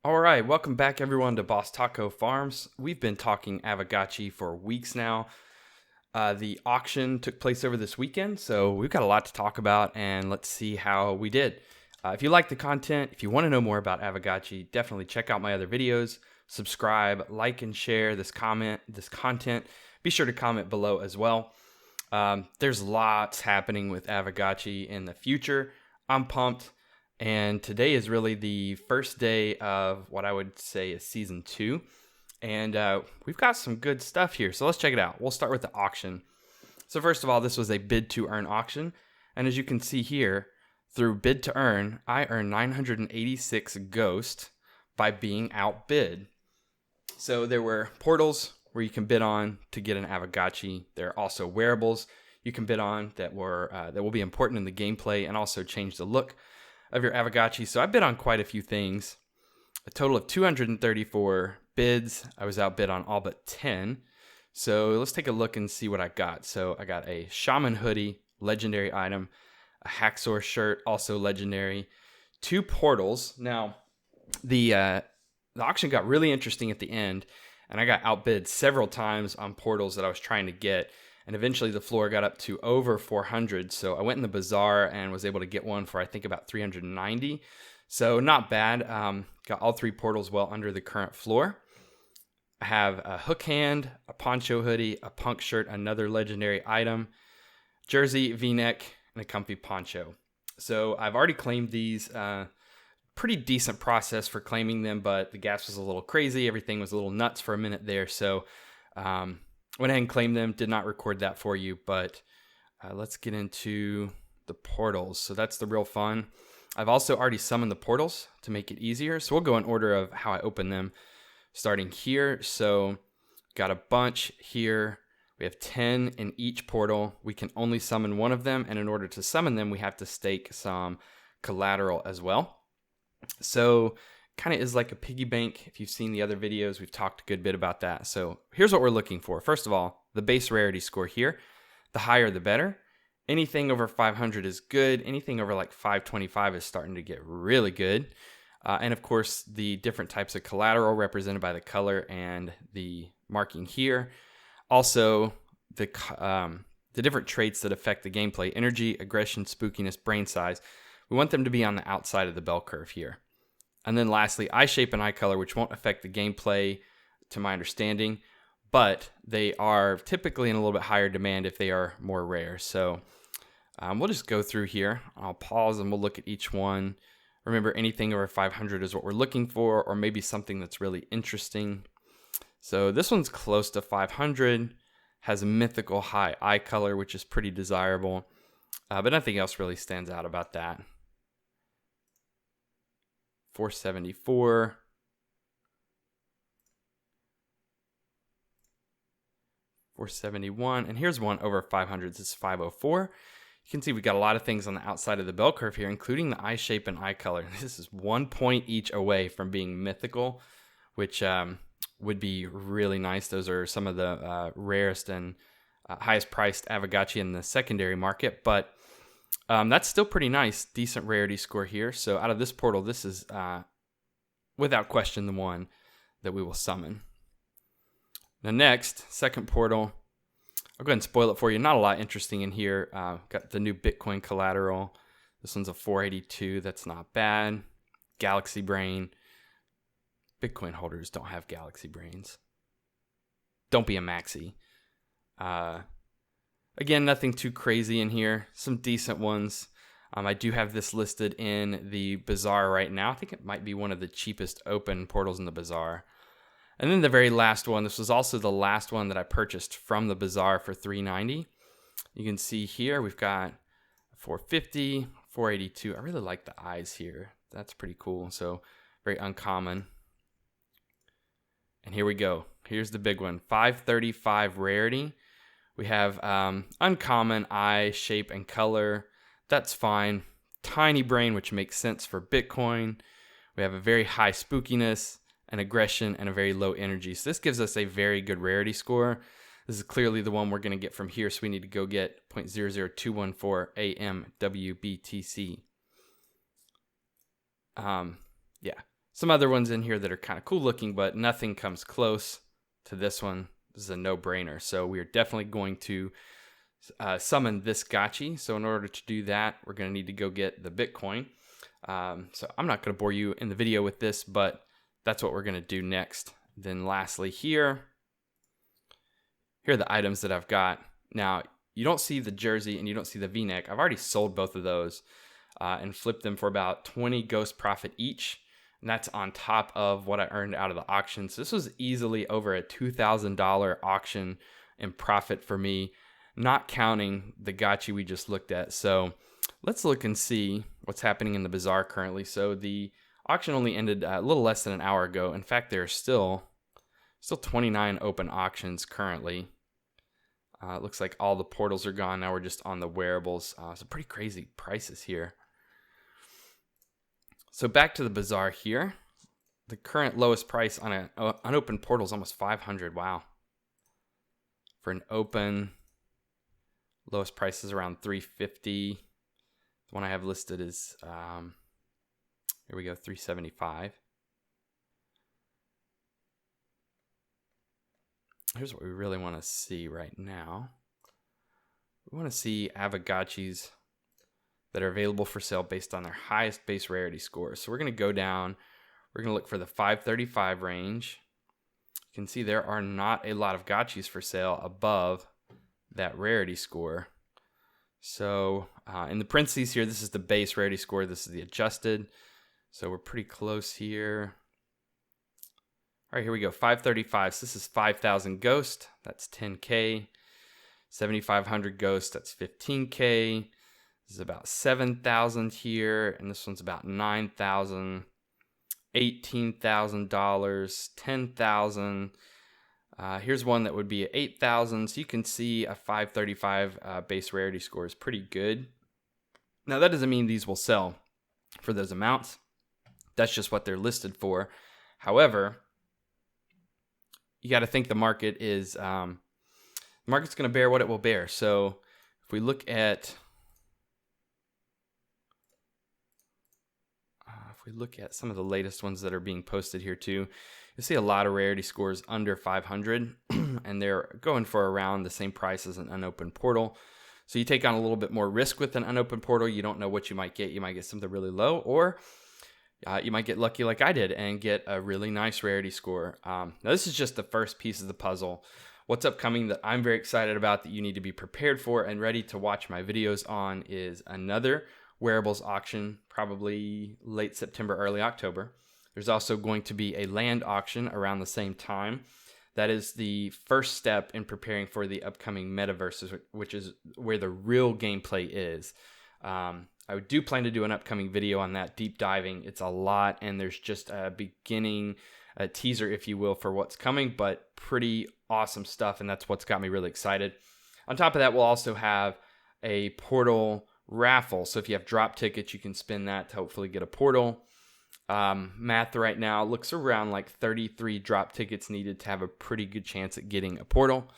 All right, welcome back everyone to Boss Taco Farms. We've been talking Aavegotchi for weeks now. The auction took place over this weekend, so we've got a lot to talk about, and let's see how we did. If you like the content, if you want to know more about Aavegotchi, definitely check out my other videos, subscribe, like, and share this content. Be sure to comment below as well. There's lots happening with Aavegotchi in the future. I'm pumped. And today is really the first day of what I would say is season 2. And we've got some good stuff here. So let's check it out. We'll start with the auction. So first of all, this was a Bid2Earn auction. And as you can see here, through Bid2Earn, I earned 986 Ghost by being outbid. So there were portals where you can bid on to get an Aavegotchi. There are also wearables you can bid on that will be important in the gameplay and also change the look of your Aavegotchi. So I bid on quite a few things. A total of 234 bids. I was outbid on all but 10. So let's take a look and see what I got. So I got a Shaman hoodie, legendary item, a Hacksaw shirt, also legendary, 2 portals. Now, the auction got really interesting at the end, and I got outbid several times on portals that I was trying to get. And eventually the floor got up to over 400. So I went in the Bazaar and was able to get one for I think about 390. So not bad. Got all 3 portals well under the current floor. I have a hook hand, a poncho hoodie, a punk shirt, another legendary item, jersey, v-neck, and a comfy poncho. So I've already claimed these. Pretty decent process for claiming them, but the gas was a little crazy. Everything was a little nuts for a minute there. So went ahead and claimed them. Did not record that for you, but let's get into the portals. So that's the real fun. I've also already summoned the portals to make it easier. So we'll go in order of how I open them, starting here. So got a bunch here. We have 10 in each portal. We can only summon one of them, and in order to summon them, we have to stake some collateral as well. So kind of is like a piggy bank. If you've seen the other videos, we've talked a good bit about that. So here's what we're looking for. First of all, the base rarity score here. The higher the better. Anything over 500 is good. Anything over like 525 is starting to get really good. And of course, the different types of collateral represented by the color and the marking here. Also, the different traits that affect the gameplay: energy, aggression, spookiness, brain size. We want them to be on the outside of the bell curve here. And then lastly, eye shape and eye color, which won't affect the gameplay to my understanding, but they are typically in a little bit higher demand if they are more rare. So we'll just go through here. I'll pause and we'll look at each one. Remember, anything over 500 is what we're looking for, or maybe something that's really interesting. So this one's close to 500, has a mythical high eye color, which is pretty desirable, but nothing else really stands out about that. 474. 471. And here's one over 500. This is 504. You can see we got a lot of things on the outside of the bell curve here, including the eye shape and eye color. This is 1 point each away from being mythical, which would be really nice. Those are some of the rarest and highest priced Aavegotchi in the secondary market, but that's still pretty nice. Decent rarity score here. So out of this portal, this is without question the one that we will summon. Now next, second portal. I'll go ahead and spoil it for you. Not a lot interesting in here. Got the new Bitcoin collateral. This one's a 482. That's not bad. Galaxy Brain. Bitcoin holders don't have Galaxy Brains. Don't be a maxi. Again, nothing too crazy in here. Some decent ones. I do have this listed in the Bazaar right now. I think it might be one of the cheapest open portals in the Bazaar. And then the very last one. This was also the last one that I purchased from the Bazaar for $390. You can see here we've got 450, 482. I really like the eyes here. That's pretty cool. So very uncommon. And here we go. Here's the big one. 535 rarity. We have uncommon eye shape and color. That's fine. Tiny brain, which makes sense for Bitcoin. We have a very high spookiness, an aggression, and a very low energy. So this gives us a very good rarity score. This is clearly the one we're going to get from here, so we need to go get 0.00214 AM WBTC. Yeah. some other ones in here that are kind of cool looking, but nothing comes close to this one. This is a no-brainer. So we are definitely going to summon this gotchi. So in order to do that, we're going to need to go get the Bitcoin. So I'm not going to bore you in the video with this, but that's what we're going to do next. Then lastly here are the items that I've got. Now, you don't see the jersey and you don't see the V-neck. I've already sold both of those and flipped them for about 20 ghost profit each. And that's on top of what I earned out of the auction. So this was easily over a $2,000 auction in profit for me, not counting the gotchi we just looked at. So let's look and see what's happening in the Bazaar currently. So the auction only ended a little less than an hour ago. In fact, there are still 29 open auctions currently. It looks like all the portals are gone. Now we're just on the wearables. So pretty crazy prices here. So back to the Bazaar here. The current lowest price on an unopened portal is almost 500. Wow. For an open, lowest price is around 350. The one I have listed is, here we go, 375. Here's what we really want to see right now. We want to see Aavegotchis that are available for sale based on their highest base rarity score. So we're going to go down. We're going to look for the 535 range. You can see there are not a lot of gotchis for sale above that rarity score. So in the parentheses here, this is the base rarity score. This is the adjusted. So we're pretty close here. All right, here we go. 535. So this is 5,000 ghost. That's 10K. 7,500 ghost. That's 15K. This is about 7,000 here, and this one's about 9,000, $18,000, 10,000. Here's one that would be 8,000. So you can see a 535 base rarity score is pretty good. Now that doesn't mean these will sell for those amounts. That's just what they're listed for. However, you got to think the market is the market's going to bear what it will bear. So if we look at some of the latest ones that are being posted here too, you'll see a lot of rarity scores under 500, and they're going for around the same price as an unopened portal. So you take on a little bit more risk with an unopened portal. You don't know what you might get. You might get something really low, or you might get lucky like I did and get a really nice rarity score. Now this is just the first piece of the puzzle. What's upcoming that I'm very excited about that you need to be prepared for and ready to watch my videos on is another Wearables auction, probably late September, early October. There's also going to be a land auction around the same time. That is the first step in preparing for the upcoming metaverses, which is where the real gameplay is. I do plan to do an upcoming video on that, deep diving. It's a lot, and there's just a beginning, a teaser, if you will, for what's coming, but pretty awesome stuff, and that's what's got me really excited. On top of that, we'll also have a portal raffle. So if you have drop tickets, you can spin that to hopefully get a portal. Math right now looks around like 33 drop tickets needed to have a pretty good chance at getting a portal.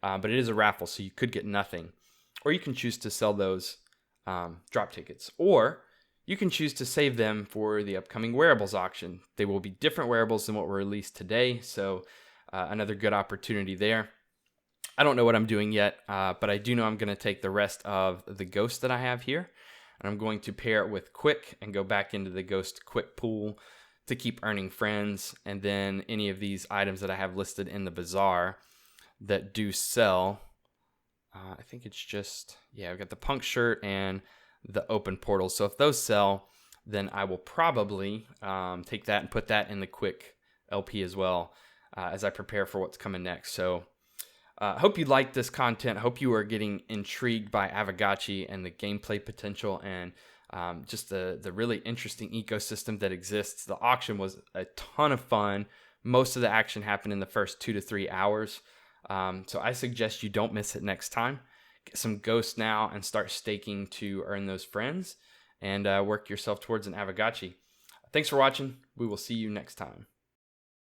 But it is a raffle, so you could get nothing. Or you can choose to sell those drop tickets. Or you can choose to save them for the upcoming Wearables auction. They will be different wearables than what were released today. So another good opportunity there. I don't know what I'm doing yet, but I do know I'm going to take the rest of the ghost that I have here, and I'm going to pair it with Quick and go back into the ghost Quick pool to keep earning friends. And then any of these items that I have listed in the Bazaar that do sell, I think it's just, yeah, I've got the punk shirt and the open portal. So if those sell, then I will probably take that and put that in the Quick LP as well as I prepare for what's coming next. So I hope you liked this content. I hope you are getting intrigued by Aavegotchi and the gameplay potential and just the really interesting ecosystem that exists. The auction was a ton of fun. Most of the action happened in the first 2 to 3 hours. So I suggest you don't miss it next time. Get some ghosts now and start staking to earn those friends and work yourself towards an Aavegotchi. Thanks for watching. We will see you next time.